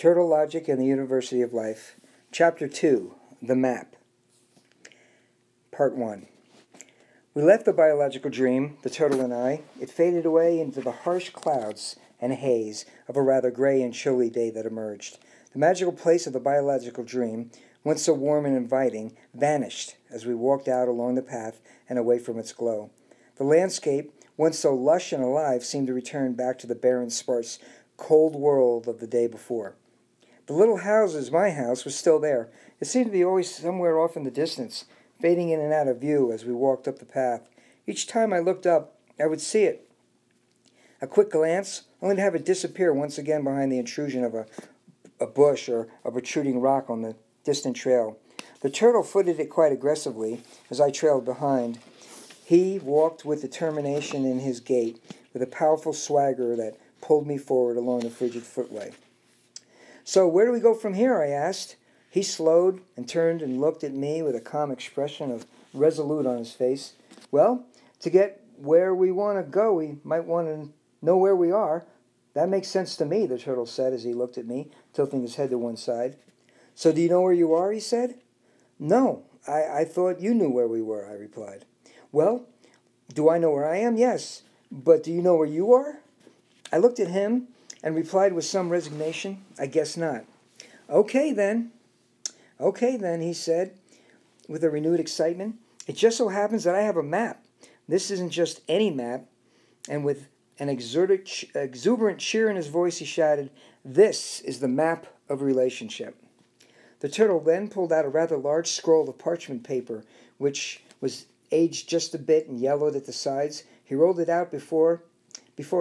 Turtle Logic and the University of Life, Chapter 2, The Map. Part 1. We left the biological dream, the turtle and I. It faded away into the harsh clouds and haze of a rather gray and chilly day that emerged. The magical place of the biological dream, once so warm and inviting, vanished as we walked out along the path and away from its glow. The landscape, once so lush and alive, seemed to return back to the barren, sparse, cold world of the day before. The little houses, my house, was still there. It seemed to be always somewhere off in the distance, fading in and out of view as we walked up the path. Each time I looked up, I would see it. A quick glance, only to have it disappear once again behind the intrusion of a bush or a protruding rock on the distant trail. The turtle footed it quite aggressively as I trailed behind. He walked with determination in his gait, with a powerful swagger that pulled me forward along the frigid footway. "So where do we go from here?" I asked. He slowed and turned and looked at me with a calm expression of resolute on his face. "Well, to get where we want to go, we might want to know where we are." "That makes sense to me," the turtle said as he looked at me, tilting his head to one side. "So do you know where you are?" he said. "No, I thought you knew where we were," I replied. "Well, do I know where I am? Yes. But do you know where you are?" I looked at him and replied with some resignation, "I guess not." Okay then, he said with a renewed excitement. "It just so happens that I have a map. This isn't just any map." And with an exuberant cheer in his voice, he shouted, "This is the map of relationship." The turtle then pulled out a rather large scroll of parchment paper, which was aged just a bit and yellowed at the sides. He rolled it out before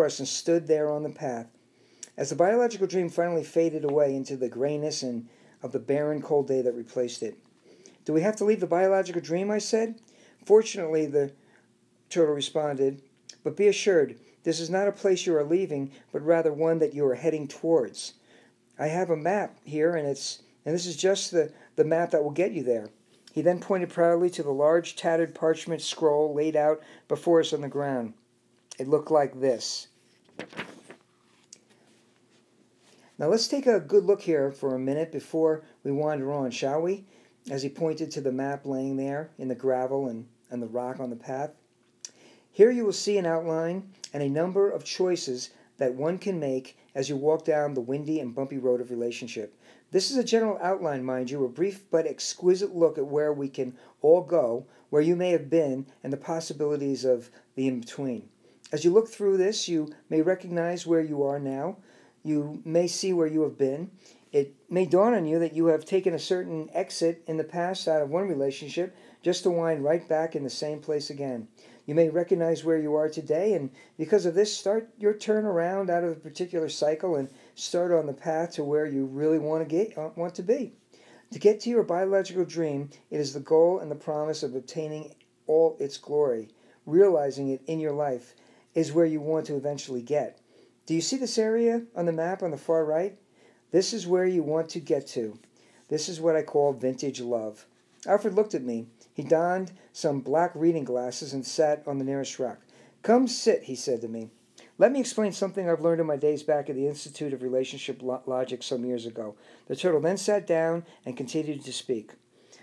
us and stood there on the path. As the biological dream finally faded away into the grayness of the barren, cold day that replaced it. "Do we have to leave the biological dream?" I said. "Fortunately," the turtle responded, "but be assured, this is not a place you are leaving, but rather one that you are heading towards. I have a map here, and this is just the map that will get you there." He then pointed proudly to the large, tattered parchment scroll laid out before us on the ground. It looked like this. Now let's take a good look here for a minute before we wander on, shall we? As he pointed to the map laying there in the gravel and the rock on the path. Here you will see an outline and a number of choices that one can make as you walk down the windy and bumpy road of relationship. This is a general outline, mind you, a brief but exquisite look at where we can all go, where you may have been, and the possibilities of the in-between. As you look through this, you may recognize where you are now. You may see where you have been. It may dawn on you that you have taken a certain exit in the past out of one relationship just to wind right back in the same place again. You may recognize where you are today, and because of this, start your turn around out of a particular cycle and start on the path to where you really want to be. To get to your biological dream, it is the goal and the promise of obtaining all its glory. Realizing it in your life is where you want to eventually get. Do you see this area on the map on the far right? This is where you want to get to. This is what I call vintage love. Alfred looked at me. He donned some black reading glasses and sat on the nearest rock. "Come sit," he said to me. "Let me explain something I've learned in my days back at the Institute of Relationship Logic some years ago." The turtle then sat down and continued to speak.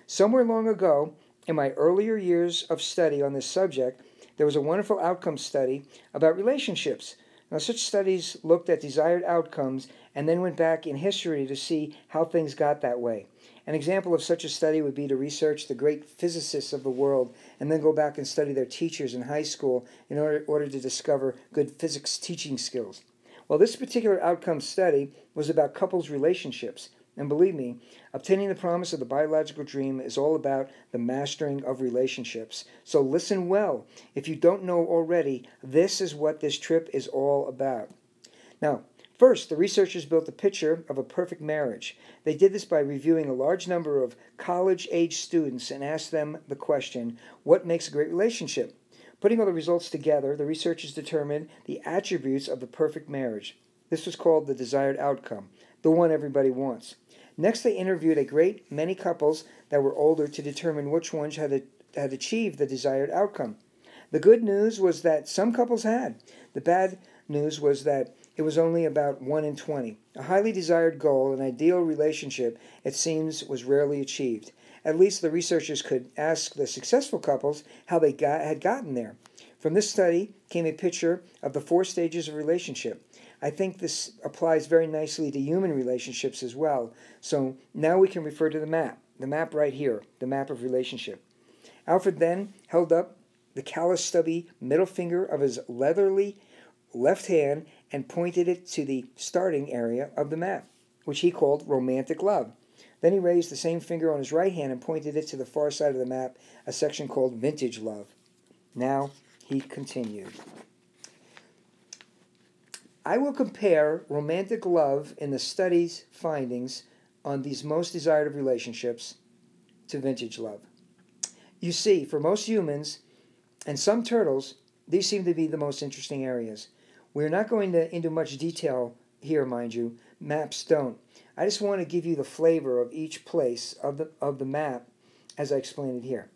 "Somewhere long ago, in my earlier years of study on this subject, there was a wonderful outcome study about relationships. Now, such studies looked at desired outcomes and then went back in history to see how things got that way. An example of such a study would be to research the great physicists of the world and then go back and study their teachers in high school in order to discover good physics teaching skills. Well, this particular outcome study was about couples' relationships. And believe me, obtaining the promise of the biological dream is all about the mastering of relationships. So listen well. If you don't know already, this is what this trip is all about. Now, first, the researchers built a picture of a perfect marriage. They did this by reviewing a large number of college-age students and asked them the question, what makes a great relationship? Putting all the results together, the researchers determined the attributes of the perfect marriage. This was called the desired outcome, the one everybody wants. Next, they interviewed a great many couples that were older to determine which ones had achieved the desired outcome. The good news was that some couples had. The bad news was that it was only about 1 in 20. A highly desired goal, an ideal relationship, it seems, was rarely achieved. At least the researchers could ask the successful couples how they had gotten there. From this study came a picture of the 4 stages of relationship. I think this applies very nicely to human relationships as well. So now we can refer to the map right here, the map of relationship. Alfred then held up the callous, stubby middle finger of his leathery left hand and pointed it to the starting area of the map, which he called romantic love. Then he raised the same finger on his right hand and pointed it to the far side of the map, a section called vintage love. Now he continued. I will compare romantic love in the study's findings on these most desired of relationships to vintage love. You see, for most humans and some turtles, these seem to be the most interesting areas. We're not going into much detail here, mind you. Maps don't. I just want to give you the flavor of each place of the map as I explain it here.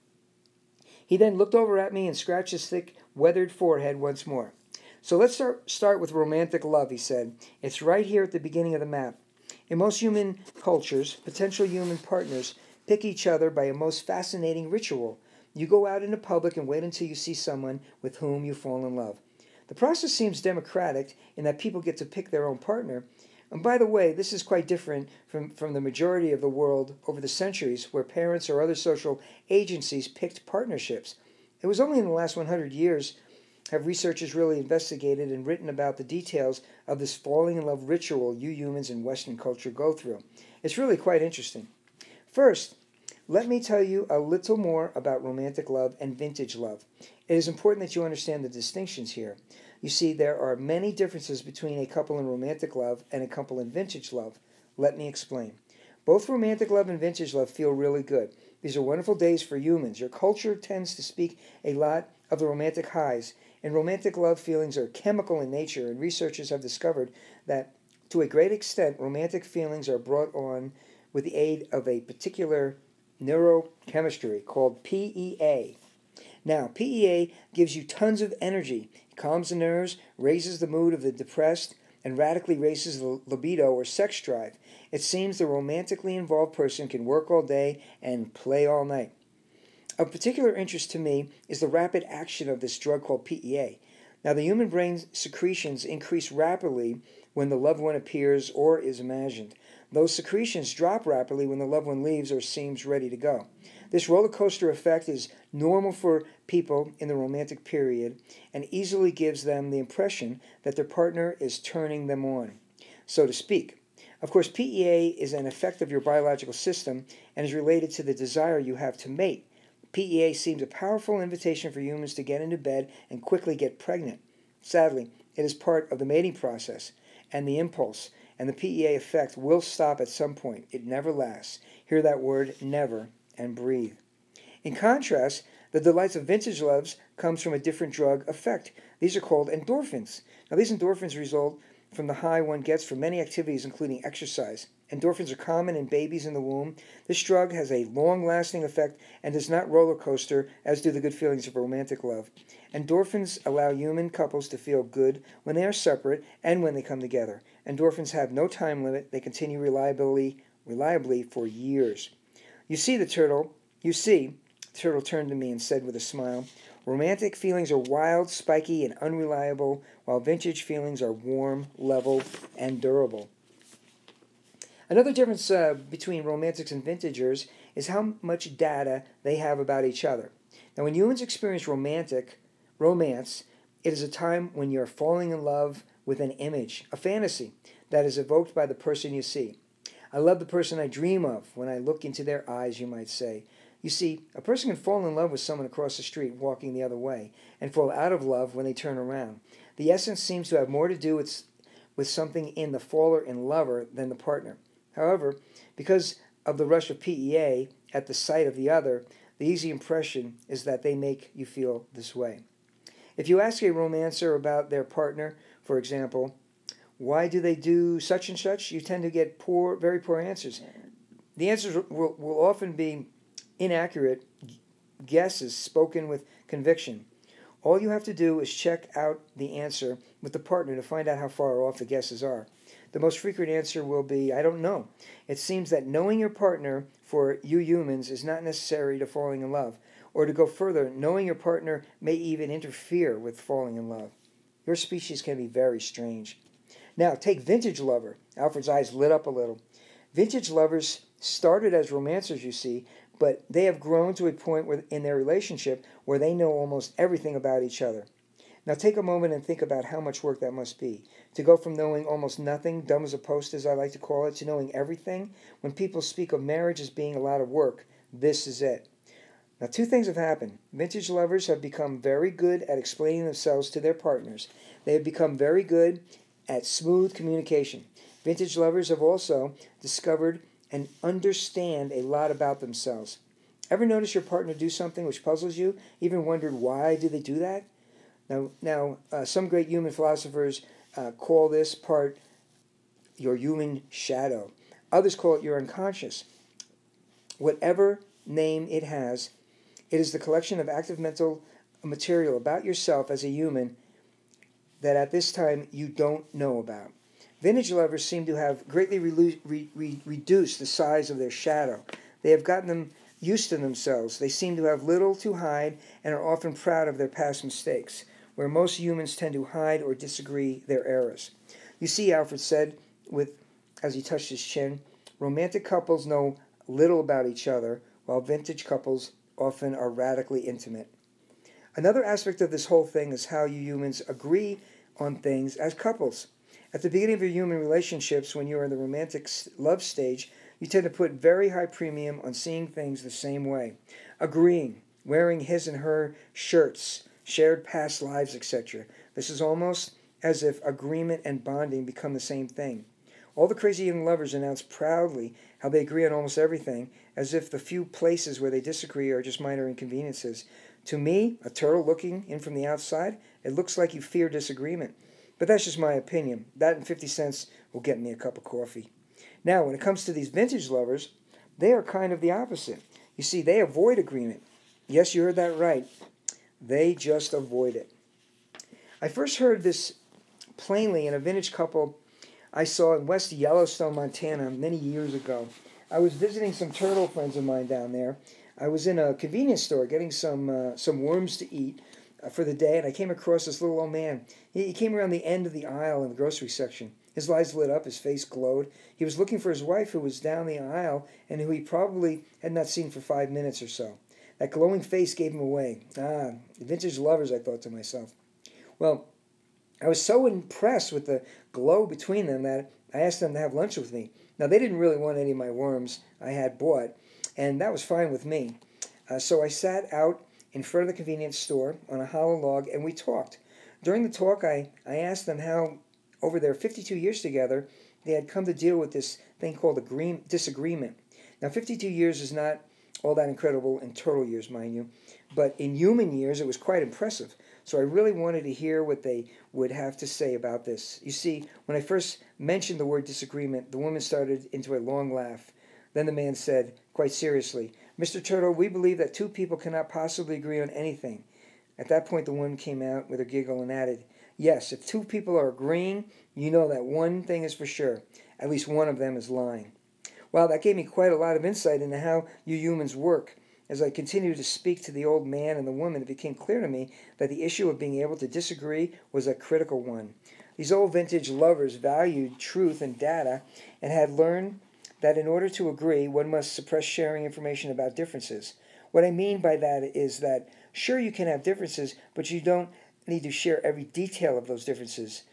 He then looked over at me and scratched his thick, weathered forehead once more. So let's start with romantic love, he said. It's right here at the beginning of the map. In most human cultures, potential human partners pick each other by a most fascinating ritual. You go out into public and wait until you see someone with whom you fall in love. The process seems democratic in that people get to pick their own partner. And by the way, this is quite different from the majority of the world over the centuries where parents or other social agencies picked partnerships. It was only in the last 100 years have researchers really investigated and written about the details of this falling in love ritual you humans in Western culture go through. It's really quite interesting. First, let me tell you a little more about romantic love and vintage love. It is important that you understand the distinctions here. You see, there are many differences between a couple in romantic love and a couple in vintage love. Let me explain. Both romantic love and vintage love feel really good. These are wonderful days for humans. Your culture tends to speak a lot of the romantic highs, and romantic love feelings are chemical in nature, and researchers have discovered that to a great extent, romantic feelings are brought on with the aid of a particular neurochemistry called PEA. Now, PEA gives you tons of energy, calms the nerves, raises the mood of the depressed, and radically raises the libido or sex drive. It seems the romantically involved person can work all day and play all night. Of particular interest to me is the rapid action of this drug called PEA. Now, the human brain's secretions increase rapidly when the loved one appears or is imagined. Those secretions drop rapidly when the loved one leaves or seems ready to go. This roller coaster effect is normal for people in the romantic period and easily gives them the impression that their partner is turning them on, so to speak. Of course, PEA is an effect of your biological system and is related to the desire you have to mate. PEA seems a powerful invitation for humans to get into bed and quickly get pregnant. Sadly, it is part of the mating process and the impulse, and the PEA effect will stop at some point. It never lasts. Hear that word, never, and breathe. In contrast, the delights of vintage loves comes from a different drug effect. These are called endorphins. Now, these endorphins result from the high one gets from many activities, including exercise. Endorphins are common in babies in the womb. This drug has a long-lasting effect and does not roller coaster, as do the good feelings of romantic love. Endorphins allow human couples to feel good when they are separate and when they come together. Endorphins have no time limit. They continue reliably for years. The turtle turned to me and said with a smile, romantic feelings are wild, spiky, and unreliable, while vintage feelings are warm, level, and durable. Another difference between romantics and vintagers is how much data they have about each other. Now, when humans experience romance, it is a time when you're falling in love with an image, a fantasy, that is evoked by the person you see. I love the person I dream of when I look into their eyes, you might say. You see, a person can fall in love with someone across the street walking the other way and fall out of love when they turn around. The essence seems to have more to do with something in the faller in lover than the partner. However, because of the rush of PEA at the sight of the other, the easy impression is that they make you feel this way. If you ask a romancer about their partner, for example, why do they do such and such, you tend to get very poor answers. The answers will often be inaccurate guesses spoken with conviction. All you have to do is check out the answer with the partner to find out how far off the guesses are. The most frequent answer will be, I don't know. It seems that knowing your partner for you humans is not necessary to falling in love. Or to go further, knowing your partner may even interfere with falling in love. Your species can be very strange. Now, take vintage lover. Alfred's eyes lit up a little. Vintage lovers started as romancers, you see, but they have grown to a point in their relationship where they know almost everything about each other. Now take a moment and think about how much work that must be. To go from knowing almost nothing, dumb as a post as I like to call it, to knowing everything. When people speak of marriage as being a lot of work, this is it. Now, two things have happened. Vintage lovers have become very good at explaining themselves to their partners. They have become very good at smooth communication. Vintage lovers have also discovered and understand a lot about themselves. Ever notice your partner do something which puzzles you? Even wondered why do they do that? Now, some great human philosophers call this part your human shadow. Others call it your unconscious. Whatever name it has, it is the collection of active mental material about yourself as a human that at this time you don't know about. Vintage lovers seem to have greatly reduced the size of their shadow. They have gotten them used to themselves. They seem to have little to hide and are often proud of their past mistakes, where most humans tend to hide or disagree their errors. You see, Alfred said, as he touched his chin, romantic couples know little about each other, while vintage couples often are radically intimate. Another aspect of this whole thing is how you humans agree on things as couples. At the beginning of your human relationships, when you're in the romantic love stage, you tend to put very high premium on seeing things the same way, agreeing, wearing his and her shirts, shared past lives, etc. This is almost as if agreement and bonding become the same thing. All the crazy young lovers announce proudly how they agree on almost everything, as if the few places where they disagree are just minor inconveniences. To me, a turtle looking in from the outside, it looks like you fear disagreement. But that's just my opinion. That and 50 cents will get me a cup of coffee. Now, when it comes to these vintage lovers, they are kind of the opposite. You see, they avoid agreement. Yes, you heard that right. They just avoid it. I first heard this plainly in a vintage couple I saw in West Yellowstone, Montana, many years ago. I was visiting some turtle friends of mine down there. I was in a convenience store getting some worms to eat for the day, and I came across this little old man. He came around the end of the aisle in the grocery section. His eyes lit up, his face glowed. He was looking for his wife, who was down the aisle, and who he probably had not seen for 5 minutes or so. That glowing face gave him away. Vintage lovers, I thought to myself. Well, I was so impressed with the glow between them that I asked them to have lunch with me. Now, they didn't really want any of my worms I had bought, and that was fine with me. So I sat out in front of the convenience store on a hollow log, and we talked. During the talk, I asked them how, over their 52 years together, they had come to deal with this thing called disagreement. Now, 52 years is not all that incredible in turtle years, mind you, but in human years, it was quite impressive. So I really wanted to hear what they would have to say about this. You see, when I first mentioned the word disagreement, the woman started into a long laugh. Then the man said, quite seriously, "Mr. Turtle, we believe that two people cannot possibly agree on anything." At that point, the woman came out with a giggle and added, "Yes, if two people are agreeing, you know that one thing is for sure. At least one of them is lying." Well, that gave me quite a lot of insight into how you humans work. As I continued to speak to the old man and the woman, it became clear to me that the issue of being able to disagree was a critical one. These old vintage lovers valued truth and data and had learned that in order to agree, one must suppress sharing information about differences. What I mean by that is that, sure, you can have differences, but you don't need to share every detail of those differences.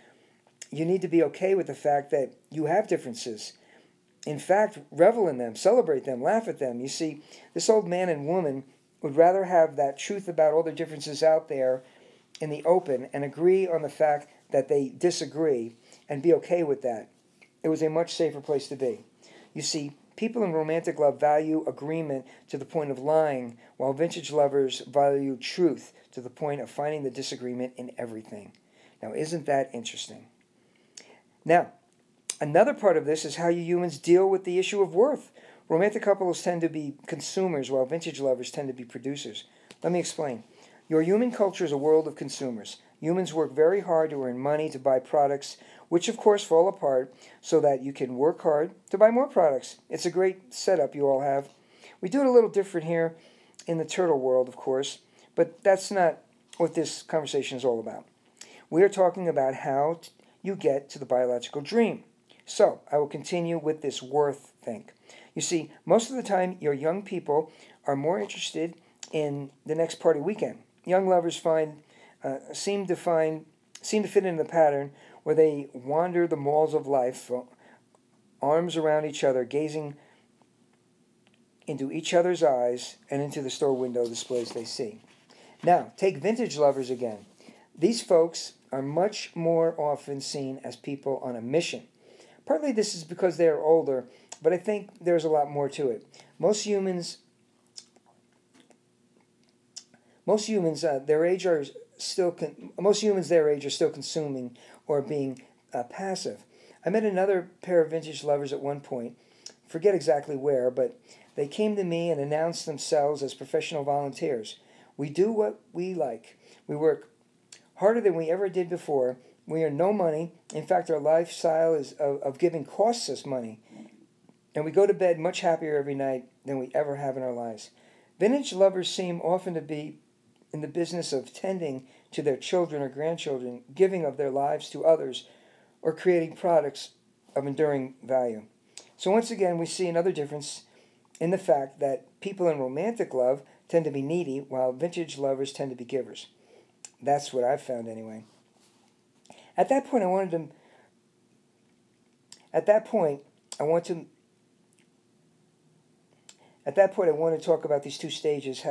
You need to be okay with the fact that you have differences. In fact, revel in them, celebrate them, laugh at them. You see, this old man and woman would rather have that truth about all their differences out there in the open and agree on the fact that they disagree and be okay with that. It was a much safer place to be. You see, people in romantic love value agreement to the point of lying, while vintage lovers value truth to the point of finding the disagreement in everything. Now, isn't that interesting? Now, another part of this is how you humans deal with the issue of worth. Romantic couples tend to be consumers, while vintage lovers tend to be producers. Let me explain. Your human culture is a world of consumers. Humans work very hard to earn money to buy products, which of course fall apart, so that you can work hard to buy more products. It's a great setup you all have. We do it a little different here in the turtle world, of course, but that's not what this conversation is all about. We are talking about how you get to the biological dream. So, I will continue with this worth think. You see, most of the time, your young people are more interested in the next party weekend. Young lovers seem to fit into the pattern where they wander the malls of life, arms around each other, gazing into each other's eyes and into the store window displays they see. Now, take vintage lovers again. These folks are much more often seen as people on a mission. Partly this is because they are older, but I think there's a lot more to it. Most humans their age are still consuming or being passive. I met another pair of vintage lovers at one point. Forget exactly where, but they came to me and announced themselves as professional volunteers. We do what we like. We work harder than we ever did before. We earn no money. In fact, our lifestyle of giving costs us money. And we go to bed much happier every night than we ever have in our lives. Vintage lovers seem often to be in the business of tending to their children or grandchildren, giving of their lives to others, or creating products of enduring value. So once again, we see another difference in the fact that people in romantic love tend to be needy, while vintage lovers tend to be givers. That's what I've found anyway. At that point, I want to talk about these two stages,